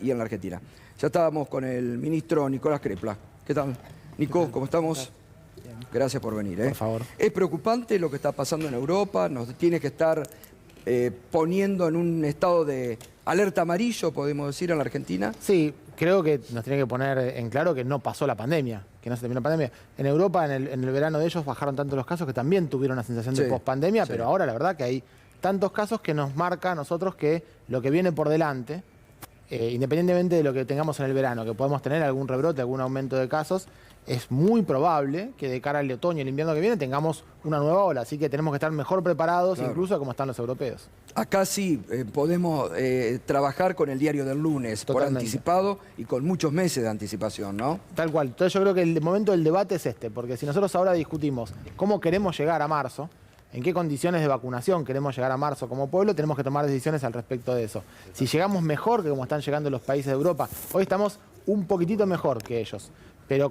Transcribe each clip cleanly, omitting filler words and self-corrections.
y en la Argentina. Ya estábamos con el ministro Nicolás Crepla. ¿Qué tal, Nico? ¿Cómo estamos? Gracias por venir. Por favor. Es preocupante lo que está pasando en Europa, nos tiene que estar poniendo en un estado de alerta amarillo, podemos decir, en la Argentina. Sí, creo que nos tiene que poner en claro que no pasó la pandemia, que no se terminó la pandemia. En Europa, en el verano de ellos, bajaron tanto los casos que también tuvieron una sensación de pospandemia, pero ahora la verdad que hay tantos casos que nos marca a nosotros que lo que viene por delante, independientemente de lo que tengamos en el verano, que podemos tener algún rebrote, algún aumento de casos, es muy probable que de cara al otoño y el invierno que viene tengamos una nueva ola. Así que tenemos que estar mejor preparados, incluso como están los europeos. Acá sí podemos trabajar con el diario del lunes, por anticipado y con muchos meses de anticipación, ¿no? Tal cual. Entonces yo creo que el momento del debate es este, porque si nosotros ahora discutimos cómo queremos llegar a marzo, en qué condiciones de vacunación queremos llegar a marzo como pueblo, tenemos que tomar decisiones al respecto de eso. Si llegamos mejor que como están llegando los países de Europa, hoy estamos un poquitito mejor que ellos. Pero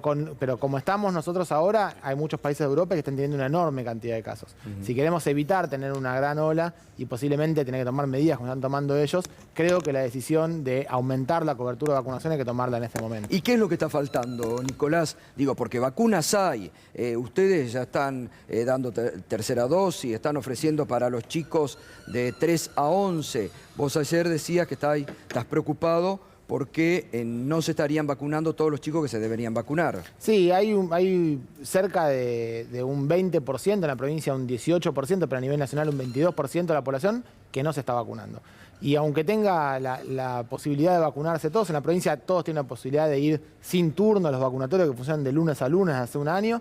como estamos nosotros ahora, hay muchos países de Europa que están teniendo una enorme cantidad de casos. Si queremos evitar tener una gran ola y posiblemente tener que tomar medidas como están tomando ellos, creo que la decisión de aumentar la cobertura de vacunación hay que tomarla en este momento. ¿Y qué es lo que está faltando, Nicolás? Digo, porque vacunas hay. Ustedes ya están dando tercera dosis, están ofreciendo para los chicos de 3 a 11. Vos ayer decías que estás preocupado porque no se estarían vacunando todos los chicos que se deberían vacunar. Sí, hay cerca de un 20%, en la provincia un 18%, pero a nivel nacional un 22% de la población que no se está vacunando. Y aunque tenga la posibilidad de vacunarse todos, en la provincia todos tienen la posibilidad de ir sin turno a los vacunatorios que funcionan de lunes a lunes hace un año,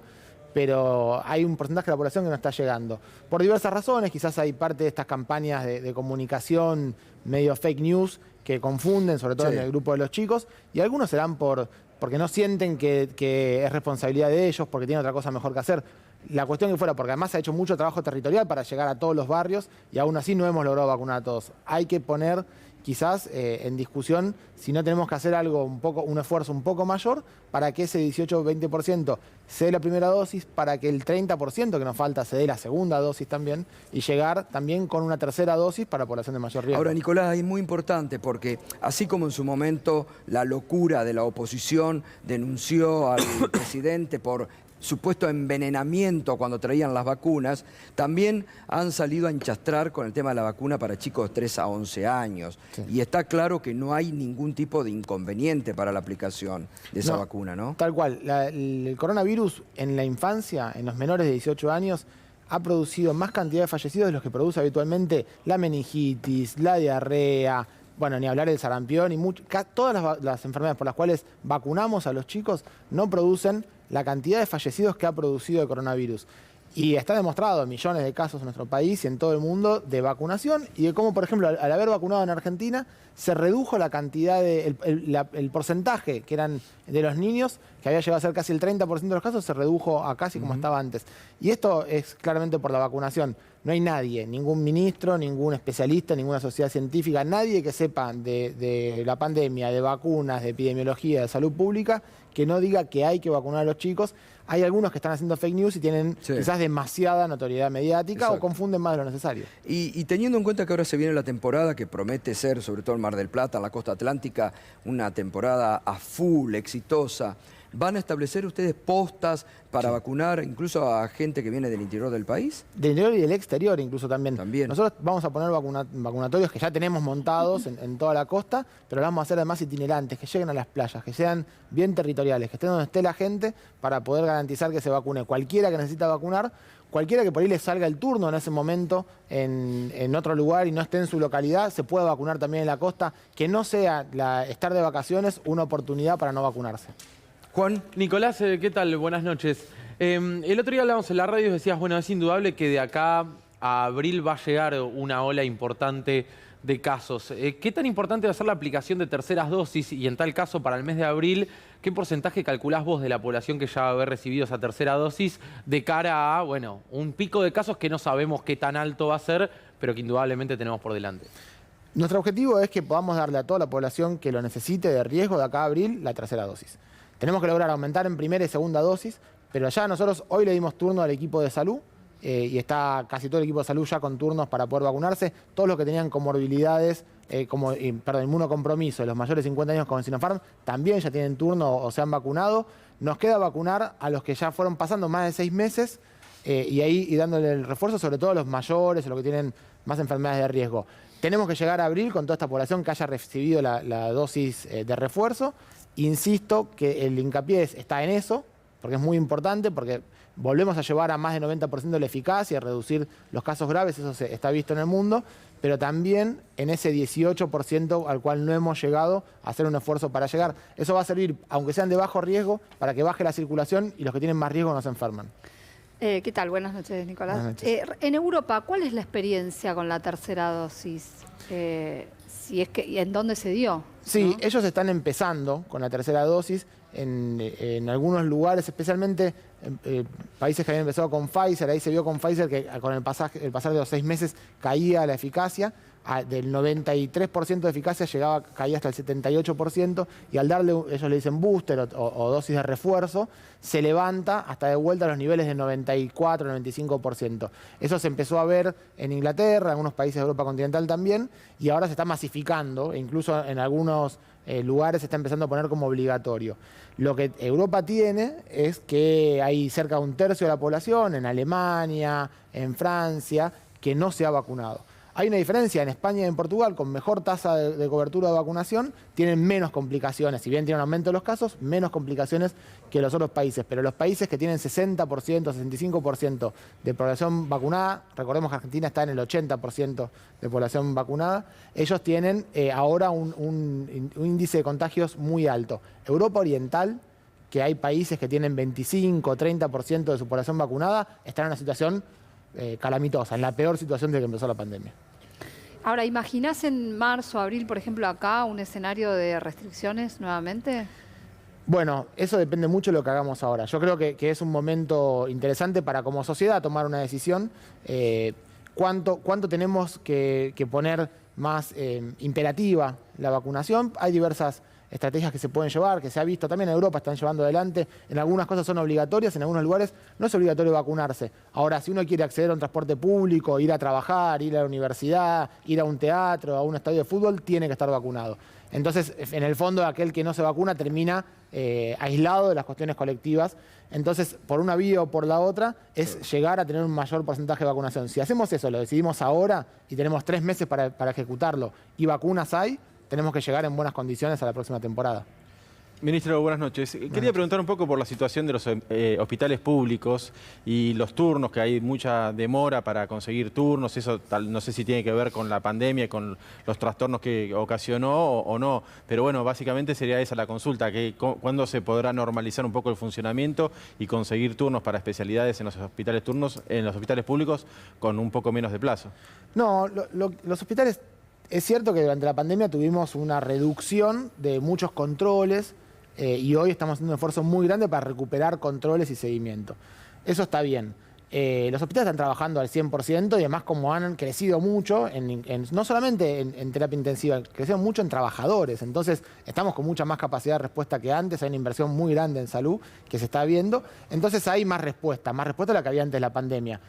pero hay un porcentaje de la población que no está llegando. Por diversas razones, quizás hay parte de estas campañas de comunicación medio fake news que confunden, sobre todo en el grupo de los chicos, y algunos serán porque no sienten que es responsabilidad de ellos, porque tienen otra cosa mejor que hacer. La cuestión que fuera, porque además se ha hecho mucho trabajo territorial para llegar a todos los barrios y aún así no hemos logrado vacunar a todos. Hay que poner quizás en discusión si no tenemos que hacer un esfuerzo un poco mayor para que ese 18-20% se dé la primera dosis, para que el 30% que nos falta se dé la segunda dosis también y llegar también con una tercera dosis para población de mayor riesgo. Ahora, Nicolás, es muy importante porque así como en su momento la locura de la oposición denunció al presidente por supuesto envenenamiento cuando traían las vacunas, también han salido a enchastrar con el tema de la vacuna para chicos de 3 a 11 años. Sí. Y está claro que no hay ningún tipo de inconveniente para la aplicación de esa vacuna, ¿no? Tal cual. El coronavirus en la infancia, en los menores de 18 años, ha producido más cantidad de fallecidos de los que produce habitualmente la meningitis, la diarrea, bueno, ni hablar del sarampión, todas las enfermedades por las cuales vacunamos a los chicos no producen la cantidad de fallecidos que ha producido el coronavirus. Y está demostrado millones de casos en nuestro país y en todo el mundo de vacunación y de cómo, por ejemplo, al haber vacunado en Argentina, se redujo la cantidad el porcentaje que eran de los niños, que había llegado a ser casi el 30% de los casos, se redujo a casi como estaba antes. Y esto es claramente por la vacunación. No hay nadie, ningún ministro, ningún especialista, ninguna sociedad científica, nadie que sepa de la pandemia, de vacunas, de epidemiología, de salud pública, que no diga que hay que vacunar a los chicos. Hay algunos que están haciendo fake news y tienen quizás demasiada notoriedad mediática o confunden más de lo necesario. Y teniendo en cuenta que ahora se viene la temporada que promete ser, sobre todo en Mar del Plata, en la costa atlántica, una temporada a full, exitosa, ¿van a establecer ustedes postas para vacunar incluso a gente que viene del interior del país? Del interior y del exterior incluso también. Nosotros vamos a poner vacunatorios que ya tenemos montados en toda la costa, pero lo vamos a hacer además itinerantes, que lleguen a las playas, que sean bien territoriales, que estén donde esté la gente para poder garantizar que se vacune cualquiera que necesita vacunar, cualquiera que por ahí le salga el turno en ese momento en otro lugar y no esté en su localidad, se puede vacunar también en la costa, que no sea estar de vacaciones una oportunidad para no vacunarse. Juan. Nicolás, ¿qué tal? Buenas noches. El otro día hablábamos en la radio y decías, bueno, es indudable que de acá a abril va a llegar una ola importante de casos. ¿Qué tan importante va a ser la aplicación de terceras dosis? Y en tal caso, para el mes de abril, ¿qué porcentaje calculás vos de la población que ya va a haber recibido esa tercera dosis de cara a, bueno, un pico de casos que no sabemos qué tan alto va a ser, pero que indudablemente tenemos por delante? Nuestro objetivo es que podamos darle a toda la población que lo necesite de riesgo de acá a abril la tercera dosis. Tenemos que lograr aumentar en primera y segunda dosis, pero ya nosotros hoy le dimos turno al equipo de salud y está casi todo el equipo de salud ya con turnos para poder vacunarse. Todos los que tenían comorbilidades, inmunocompromiso, los mayores de 50 años con Sinopharm, también ya tienen turno o se han vacunado. Nos queda vacunar a los que ya fueron pasando más de 6 meses y dándole el refuerzo, sobre todo a los mayores o los que tienen más enfermedades de riesgo. Tenemos que llegar a abril con toda esta población que haya recibido la dosis de refuerzo. Insisto que el hincapié está en eso, porque es muy importante, porque volvemos a llevar a más del 90% de la eficacia y a reducir los casos graves, eso está visto en el mundo, pero también en ese 18% al cual no hemos llegado a hacer un esfuerzo para llegar. Eso va a servir, aunque sean de bajo riesgo, para que baje la circulación y los que tienen más riesgo no se enferman. ¿Qué tal? Buenas noches, Nicolás. Buenas noches. En Europa, ¿cuál es la experiencia con la tercera dosis? Si es que, ¿en dónde se dio? Sí, ¿no? ellos están empezando con la tercera dosis en algunos lugares, especialmente países que habían empezado con Pfizer. Ahí se vio con Pfizer que con el pasar de los 6 meses caía la eficacia. Del 93% de eficacia caía hasta el 78%, y al darle, ellos le dicen booster o dosis de refuerzo, se levanta hasta de vuelta a los niveles de 94, 95%. Eso se empezó a ver en Inglaterra, en algunos países de Europa continental también, y ahora se está masificando, e incluso en algunos lugares se está empezando a poner como obligatorio. Lo que Europa tiene es que hay cerca de 1/3 de la población, en Alemania, en Francia, que no se ha vacunado. Hay una diferencia, en España y en Portugal, con mejor tasa de cobertura de vacunación, tienen menos complicaciones. Si bien tienen un aumento de los casos, menos complicaciones que los otros países. Pero los países que tienen 60%, 65% de población vacunada, recordemos que Argentina está en el 80% de población vacunada, ellos tienen ahora un índice de contagios muy alto. Europa Oriental, que hay países que tienen 25, 30% de su población vacunada, están en una situación calamitosa, en la peor situación desde que empezó la pandemia. Ahora, ¿imaginás en marzo, abril, por ejemplo, acá un escenario de restricciones nuevamente? Bueno, eso depende mucho de lo que hagamos ahora. Yo creo que es un momento interesante para como sociedad tomar una decisión. ¿Cuánto tenemos que poner más imperativa la vacunación? Hay diversas estrategias que se pueden llevar, que se ha visto también en Europa, están llevando adelante. En algunas cosas son obligatorias, en algunos lugares no es obligatorio vacunarse. Ahora, si uno quiere acceder a un transporte público, ir a trabajar, ir a la universidad, ir a un teatro, a un estadio de fútbol, tiene que estar vacunado. Entonces, en el fondo, aquel que no se vacuna termina aislado de las cuestiones colectivas. Entonces, por una vía o por la otra, es llegar a tener un mayor porcentaje de vacunación. Si hacemos eso, lo decidimos ahora y tenemos 3 meses para ejecutarlo y vacunas hay, tenemos que llegar en buenas condiciones a la próxima temporada. Ministro, buenas noches. Quería preguntar un poco por la situación de los hospitales públicos y los turnos, que hay mucha demora para conseguir turnos. Eso no sé si tiene que ver con la pandemia y con los trastornos que ocasionó o no. Pero bueno, básicamente sería esa la consulta, que ¿cuándo se podrá normalizar un poco el funcionamiento y conseguir turnos para especialidades en los hospitales públicos con un poco menos de plazo? No, los hospitales... Es cierto que durante la pandemia tuvimos una reducción de muchos controles y hoy estamos haciendo un esfuerzo muy grande para recuperar controles y seguimiento. Eso está bien. Los hospitales están trabajando al 100% y además como han crecido mucho, no solamente en terapia intensiva, crecieron mucho en trabajadores. Entonces estamos con mucha más capacidad de respuesta que antes, hay una inversión muy grande en salud que se está viendo. Entonces hay más respuesta de la que había antes de la pandemia.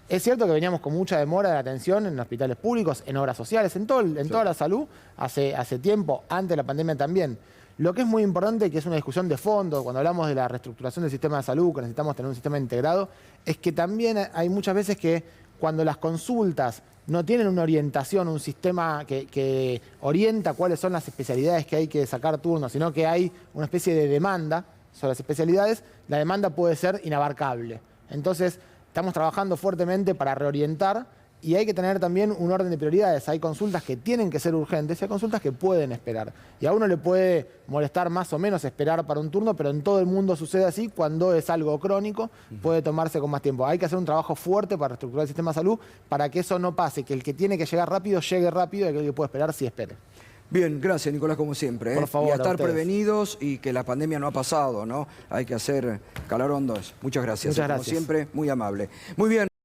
Es cierto que veníamos con mucha demora de atención en hospitales públicos, en obras sociales, en toda la salud, hace tiempo, antes de la pandemia también. Lo que es muy importante, que es una discusión de fondo, cuando hablamos de la reestructuración del sistema de salud, que necesitamos tener un sistema integrado, es que también hay muchas veces que cuando las consultas no tienen una orientación, un sistema que orienta cuáles son las especialidades que hay que sacar turnos, sino que hay una especie de demanda sobre las especialidades, la demanda puede ser inabarcable. Entonces, estamos trabajando fuertemente para reorientar y hay que tener también un orden de prioridades. Hay consultas que tienen que ser urgentes y hay consultas que pueden esperar. Y a uno le puede molestar más o menos esperar para un turno, pero en todo el mundo sucede así. Cuando es algo crónico, puede tomarse con más tiempo. Hay que hacer un trabajo fuerte para reestructurar el sistema de salud para que eso no pase, que el que tiene que llegar rápido, llegue rápido y que el que puede esperar, sí espere. Bien, gracias Nicolás, como siempre. Por favor, y a estar a ustedes. prevenidos y que la pandemia no ha pasado, ¿no? Hay que hacer calar hondo. Muchas gracias. Muchas Como gracias. siempre, muy amable. Muy bien.